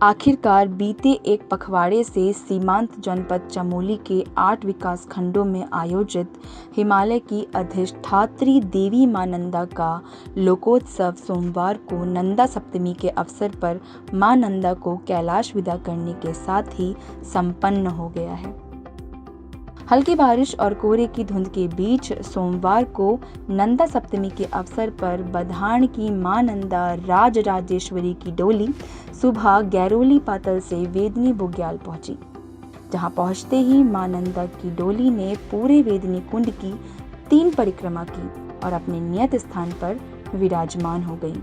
आखिरकार बीते एक पखवाड़े से सीमांत जनपद चमोली के 8 विकास खंडों में आयोजित हिमालय की अधिष्ठात्री देवी मां नंदा का लोकोत्सव सोमवार को नंदा सप्तमी के अवसर पर मां नंदा को कैलाश विदा करने के साथ ही संपन्न हो गया है। हल्की बारिश और कोहरे की धुंध के बीच सोमवार को नंदा सप्तमी के अवसर पर बधान की मां नंदा राजराजेश्वरी की डोली सुबह गैरोली पातल से वेदनी बुग्याल पहुंची। जहां पहुंचते ही मां नंदा की डोली ने पूरे वेदनी कुंड की 3 परिक्रमा की और अपने नियत स्थान पर विराजमान हो गई।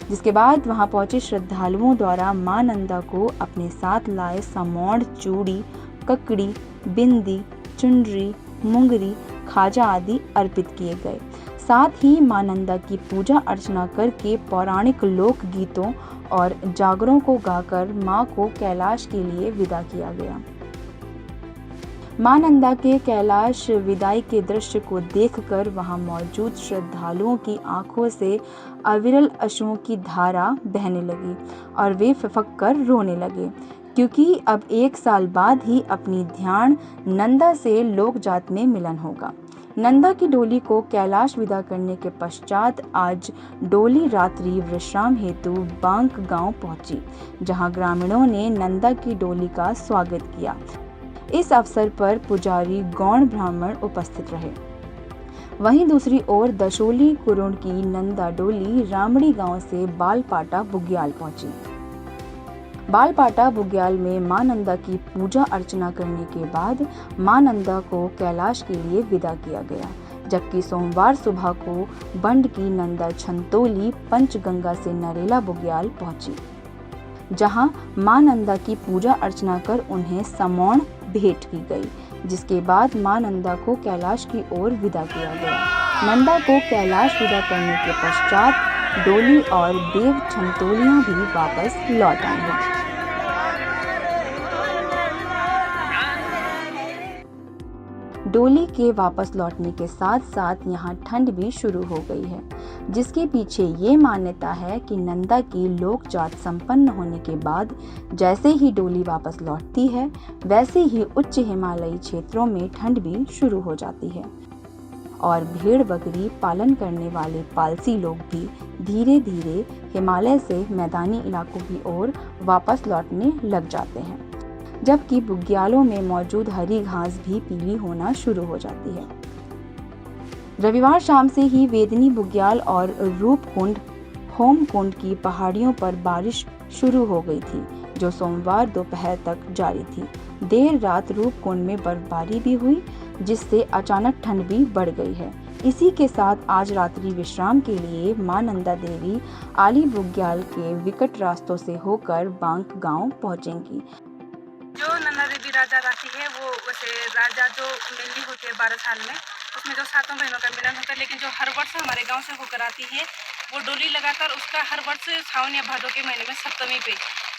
जिसके बाद वहां पहुंचे श्रद्धालुओं द्वारा मां नंदा को अपने साथ लाए समौड़, चूड़ी, ककड़ी, बिंदी, चुनरी, मुंगरी, खाजा आदि अर्पित किए गए। साथ ही मां नंदा की पूजा अर्चना करके पौराणिक लोक गीतों और जागरों को गाकर मां को कैलाश के लिए विदा किया गया। मां नंदा के कैलाश विदाई के दृश्य को देखकर वहां मौजूद श्रद्धालुओं की आंखों से अविरल अश्रुओं की धारा बहने लगी और वे फफक कर रोने लगे, क्योंकि अब 1 साल बाद ही अपनी ध्यान नंदा से लोक जात में मिलन होगा। नंदा की डोली को कैलाश विदा करने के पश्चात आज डोली रात्रि विश्राम हेतु बांक गांव पहुंची, जहां ग्रामीणों ने नंदा की डोली का स्वागत किया। इस अवसर पर पुजारी गौण ब्राह्मण उपस्थित रहे। वहीं दूसरी ओर दशोली कुरुंड की नंदा डोली रामड़ी गांव से बालपाटा बुग्याल पहुंची। बालपाटा बुग्याल में मां नंदा की पूजा अर्चना करने के बाद मां नंदा को कैलाश के लिए विदा किया गया, जबकि सोमवार सुबह को बंड की नंदा छंतोली पंचगंगा से नरेला बुग्याल पहुंची, जहां मां नंदा की पूजा अर्चना कर उन्हें समौण भेंट की गई। जिसके बाद मां नंदा को कैलाश की ओर विदा किया गया। नंदा को कैलाश विदा करने के पश्चात डोली और देव छंतोलियां भी वापस लौट आएंगी। डोली के वापस लौटने के साथ साथ यहाँ ठंड भी शुरू हो गई है, जिसके पीछे ये मान्यता है कि नंदा की लोक जात संपन्न होने के बाद जैसे ही डोली वापस लौटती है, वैसे ही उच्च हिमालयी क्षेत्रों में ठंड भी शुरू हो जाती है और भेड़ बकरी पालन करने वाले पालसी लोग भी धीरे धीरे हिमालय से मैदानी इलाकों की ओर वापस लौटने लग जाते हैं, जबकि बुग्यालों में मौजूद हरी घास भी पीली होना शुरू हो जाती है। रविवार शाम से ही वेदनी बुग्याल और रूपकुंड होमकुंड की पहाड़ियों पर बारिश शुरू हो गई थी, जो सोमवार दोपहर तक जारी थी। देर रात रूपकुंड में बर्फबारी भी हुई, जिससे अचानक ठंड भी बढ़ गई है। इसी के साथ आज रात्रि विश्राम के लिए मां नंदा देवी आली बुग्याल के विकट रास्तों से होकर बांक गांव पहुंचेंगी। जो नंदा देवी राजा आती है, वो वैसे राजा जो मेनली होती है 12 साल में, उसमें जो 7 बहनों का मिलन होता है, लेकिन जो हर वर्ष हमारे गांव से होकर आती है, वो डोली लगाकर उसका हर वर्ष सावन या भादों के महीने में सप्तमी पे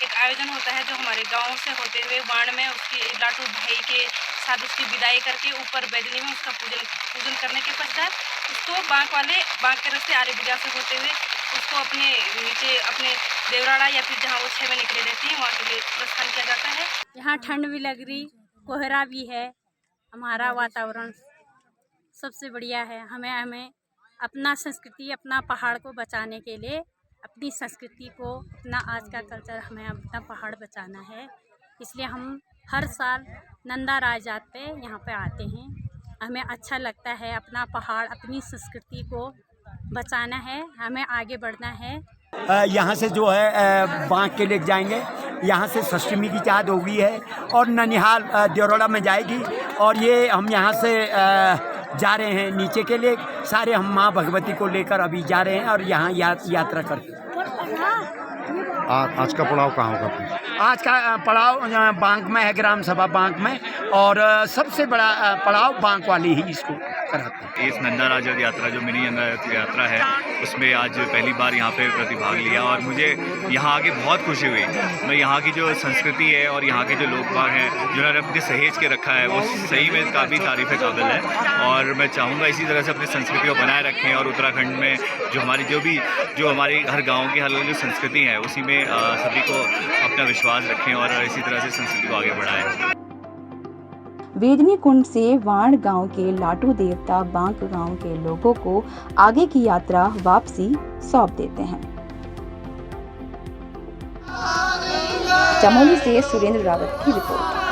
एक आयोजन होता है, जो हमारे गांव से होते हुए वाण में उसकी लाटू भाई के साथ उसकी विदाई करके ऊपर बैदनी में उसका पूजन करने के पश्चात उसको बांक के रास्ते आरे बुग्याल से होते हुए उसको अपने नीचे अपने देवराड़ा या फिर जहाँ वो 6 में निकले रहती है, वहाँ के लिए प्रस्थान किया जाता है। यहाँ ठंड भी लग रही, कोहरा भी है, हमारा वातावरण सबसे बढ़िया है। हमें अपना संस्कृति, अपना पहाड़ को बचाने के लिए, अपनी संस्कृति को, अपना आज का कल्चर, हमें अपना पहाड़ बचाना है। इसलिए हम हर साल नंदा राजात पे यहाँ पे आते हैं। हमें अच्छा लगता है, अपना पहाड़, अपनी संस्कृति को बचाना है, हमें आगे बढ़ना है। यहाँ से जो है बांक के लिए जाएंगे, यहाँ से षष्टमी की चाँद हो गई है और ननिहाल देवरोड़ा में जाएगी, और ये हम यहाँ से जा रहे हैं नीचे के लिए। सारे हम माँ भगवती को लेकर अभी जा रहे हैं और यहाँ यात्रा करते। आज का पड़ाव कहाँ होगा? आज का पड़ाव बांक में है, ग्राम सभा बांक में, और सबसे बड़ा पड़ाव बांक वाली ही इसको कराते हैं। इस नंदा राजा यात्रा जो मिनी नंदा यात्रा है, उसमें आज पहली बार यहाँ पे प्रतिभाग लिया और मुझे यहाँ आके बहुत खुशी हुई। मैं यहाँ की जो संस्कृति है और यहाँ के जो लोग बाग हैं जिन्होंने अपने सहेज के रखा है, वो सही में काफ़ी तारीफ़ काबिल है। और मैं चाहूँगा इसी तरह से अपनी संस्कृति को बनाए रखें और उत्तराखंड में जो हमारी हर गाँव की हर जो संस्कृति है, उसी में में सभी को अपना विश्वास रखें और इसी तरह से संस्कृति को आगे बढ़ाएं। वेदनी कुंड से वाण गांव के लाटू देवता बांक गांव के लोगों को आगे की यात्रा वापसी सौंप देते हैं। चमोली से सुरेंद्र रावत की रिपोर्ट।